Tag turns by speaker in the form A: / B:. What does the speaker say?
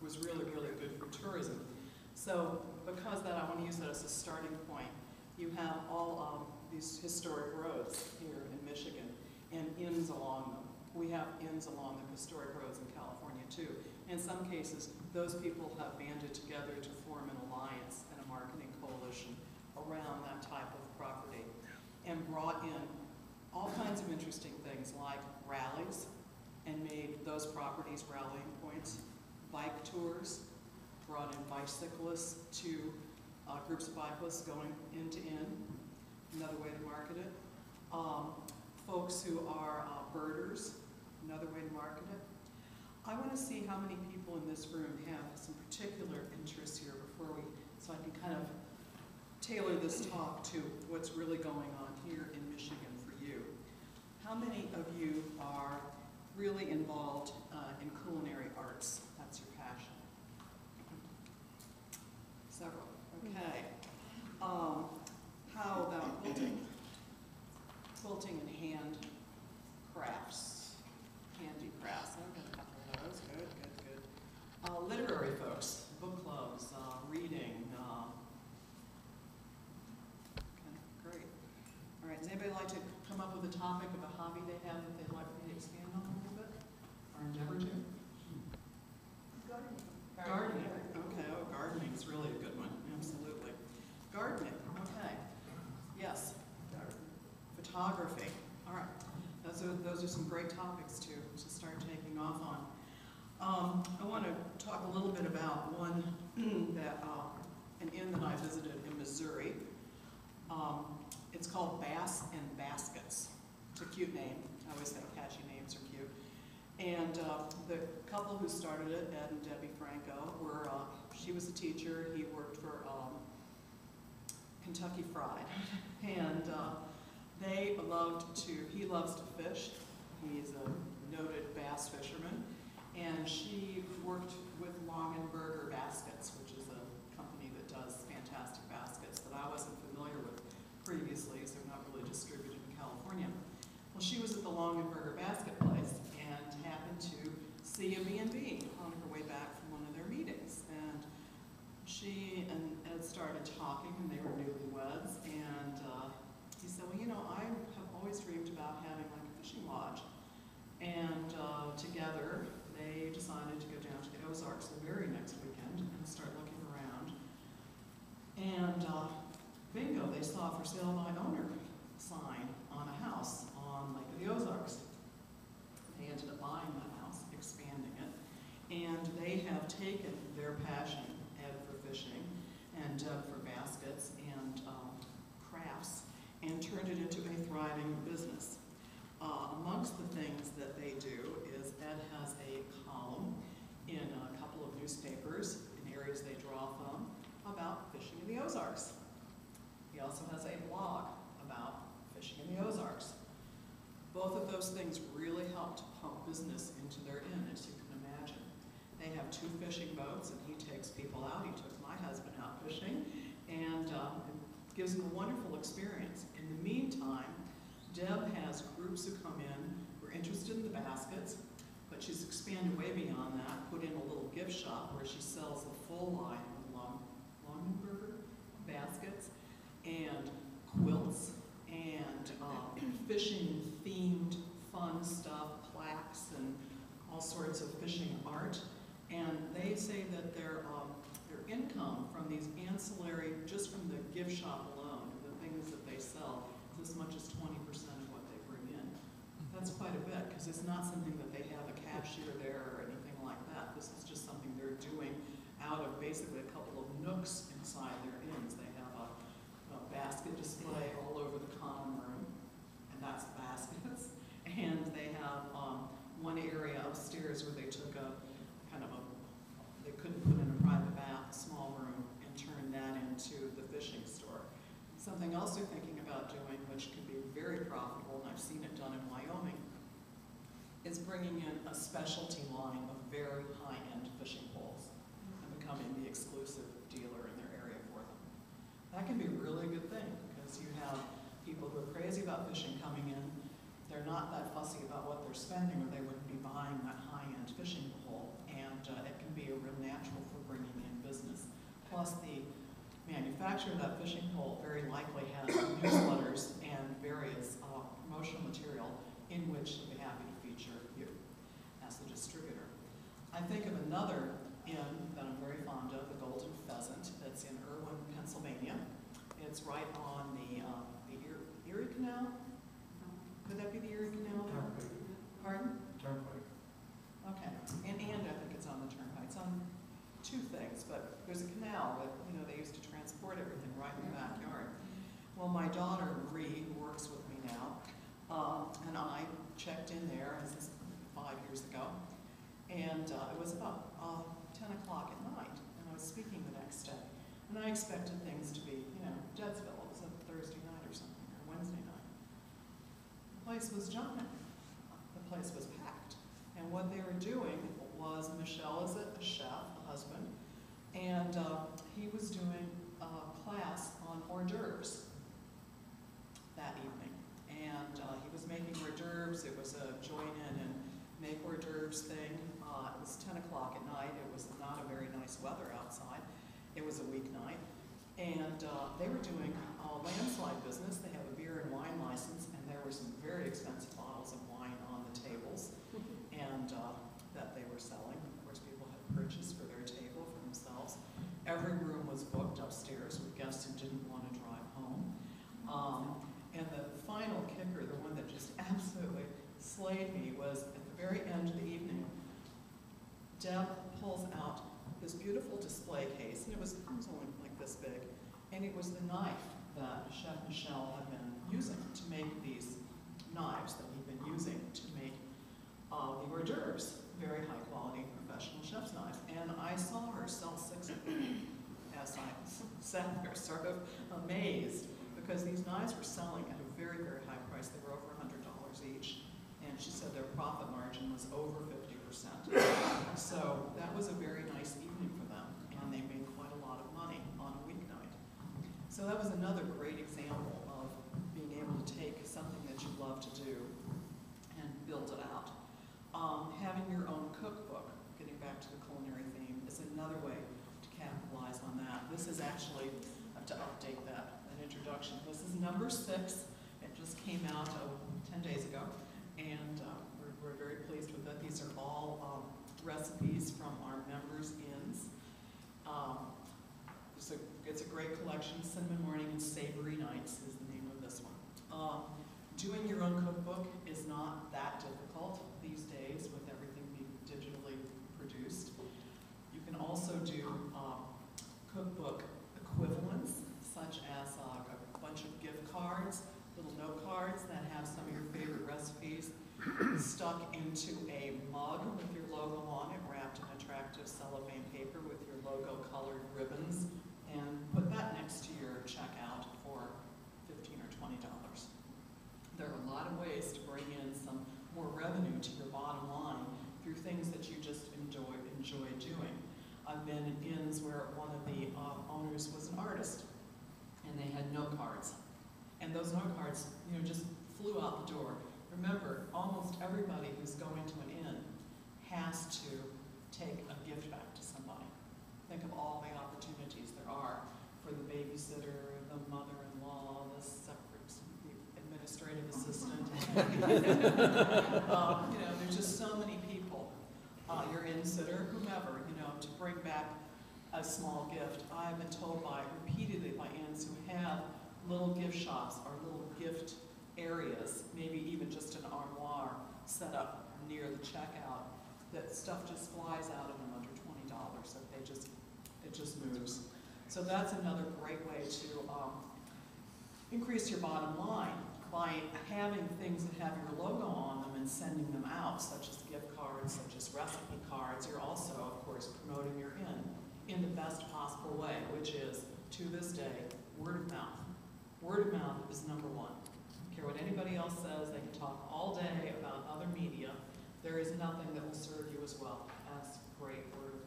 A: was really, really good for tourism. So because of that, I want to use that as a starting point. You have all these historic roads here in Michigan and inns along them. We have inns along the historic roads in California too. In some cases, those people have banded together to form an alliance and a marketing coalition around that type of property and brought in all kinds of interesting things like rallies and made those properties rallying points, bike tours, brought in bicyclists to groups of bicyclists going inn to inn, another way to market it. Folks who are birders, another way to market it. I want to see how many people in this room have some particular interests here before so I can kind of tailor this talk to what's really going on here in Michigan for you. How many of you are really involved in culinary arts? That's your passion. Several. Okay. How about quilting? Quilting and hand crafts, handicrafts. I've got a couple of those. Good, good, good. Literary folks, book clubs, reading. Okay, great. All right, does anybody like to come up with a topic of a hobby they have that they'd like me to expand on a little bit? Or endeavor to?
B: Gardening.
A: Gardening. Okay, oh, gardening is really a good one. Absolutely. Gardening, okay. Yes. Photography. All right. Those are some great topics to start taking off on. I want to talk a little bit about one that an inn that I visited in Missouri. It's called Bass and Baskets. It's a cute name. I always think catchy names are cute. And the couple who started it, Ed and Debbie Franco, were she was a teacher. He worked for Kentucky Fried, and he loves to fish. He's a noted bass fisherman, and she worked with Longenberger Baskets, which is a company that does fantastic baskets that I wasn't familiar with previously, so they're not really distributed in California. Well, she was at the Longenberger Basket Place and happened to see a B&B on her way back from one of their meetings, and she and Ed started talking, and they were newlyweds, and he said, well, you know, I have always dreamed about having like a fishing lodge. And together, they decided to go down to the Ozarks the very next weekend and start looking around. And bingo, they saw a for sale by owner sign on a house on Lake of the Ozarks. They ended up buying that house, expanding it, and they have taken their passion, Ed for fishing and Deb for baskets and crafts, and turned it into a thriving business. Amongst the things that they do is Ed has a column in a couple of newspapers in areas they draw from about fishing in the Ozarks. He also has a blog about fishing in the Ozarks. Both of those things really help to pump business into their inn, as you can imagine. They have 2 fishing boats, and he takes people out. He took my husband out fishing, and it gives him a wonderful experience. In the meantime, Deb has groups who come in who are interested in the baskets, but she's expanded way beyond that, put in a little gift shop where she sells the full line of Longenberger baskets and quilts and fishing-themed fun stuff, plaques and all sorts of fishing art. And they say that their income from these ancillary, just from the gift shop alone, the things that they sell, is as much as 20% of what they bring in. That's quite a bit, because it's not something that they have a cashier there or anything like that. This is just something they're doing out of basically a couple of nooks inside their inns. They have a basket display all over the common room, and that's the baskets. And they have one area upstairs where they took they couldn't put in a private bath, a small room, and turn that into the fishing store. Something else they're thinking about doing, which could be very profitable, and I've seen it done in Wyoming, is bringing in a specialty line of very high-end fishing poles and becoming the exclusive dealer in their area for them. That can be a really good thing, because you have people who are crazy about fishing coming in. They're not that fussy about what they're spending, or they wouldn't be buying that high-end fishing pole, and it can be a real natural for bringing in business. Plus, the manufacturer of that fishing pole very likely has newsletters and various promotional material in which they'll be happy to feature you as the distributor. I think of another inn that I'm very fond of, the Golden Pheasant. It's in Irwin, Pennsylvania. It's right on the Erie Canal. Could that be the Erie Canal? Pardon?
B: Turnpike.
A: Okay, and I think it's on the Turnpike. It's on two things, but there's a canal that, you know, they used to transport everything right in the backyard. Well, my daughter, Marie, who works with me now, and I checked in there, this is 5 years ago, and it was about 10 o'clock at night, and I was speaking the next day. And I expected things to be, you know, Deadsville. It was a Thursday night or something, or Wednesday night. The place was jumping. The place was packed. And what they were doing was, Michelle is a chef, a husband, and he was doing a class on hors d'oeuvres that evening. And he was making hors d'oeuvres. It was a join in and make hors d'oeuvres thing. It was 10 o'clock at night. It was not a very nice weather outside. It was a weeknight. And they were doing landslide business. They have a beer and wine license, and there were some very expensive bottles of wine on the tables and that they were selling. Of course, people had purchased for their table, for themselves. Every room was booked upstairs with guests who didn't want to drive home. And the final kicker, the one that just absolutely slayed me, was at the very end of the evening, Deb pulls out this beautiful display case, and it was only like this big, and it was the knife that Chef Michelle had been using to make these knives that he'd been using to make the hors d'oeuvres, very high quality professional chef's knives. And I saw her sell 6 of them as I sat there sort of amazed, because these knives were selling at a very, very high price. They were over $100 each. And she said their profit margin was over 50%. So that was a very nice evening for them, and they made quite a lot of money on a weeknight. So that was another great example of being able to take something that you love to do and build it out. Having your own cookbook, getting back to the culinary theme, is another way to capitalize on that. This is actually, I have to update that introduction. This is number 6. It just came out 10 days ago, and we're very pleased with it. These are all recipes from our members' inns. It's a great collection. Cinnamon Morning and Savory Nights is the name of this one. Doing your own cookbook is not that difficult these days with everything being digitally produced. You can also do cookbook equivalents, such as a bunch of gift cards, little note cards that have some of your favorite recipes stuck into a mug with your logo on it, wrapped in attractive cellophane paper with your logo colored ribbons, and put that next to your checkout for $15 or $20. There are a lot of ways to bring in some more revenue to your bottom line through things that you just enjoy doing. I've been in inns where one of the owners was an artist, and they had note cards. And those note cards, you know, just flew out the door. Remember, almost everybody who's going to an inn has to take a gift back to somebody. Think of all the opportunities there are for the babysitter, the mother-in-law, the administrative assistant. You know, there's just so many people. Your inn-sitter, whomever, you know, to bring back a small gift. I've been told repeatedly by inns who have little gift shops or little gift areas, maybe even just an armoire set up near the checkout, that stuff just flies out of them under $20. That it just moves. So that's another great way to increase your bottom line by having things that have your logo on them and sending them out, such as gift cards, such as recipe cards. You're also, of course, promoting your inn in the best possible way, which is, to this day, word of mouth. Word of mouth is number 1. I don't care what anybody else says. They can talk all day about other media. There is nothing that will serve you as well as great word of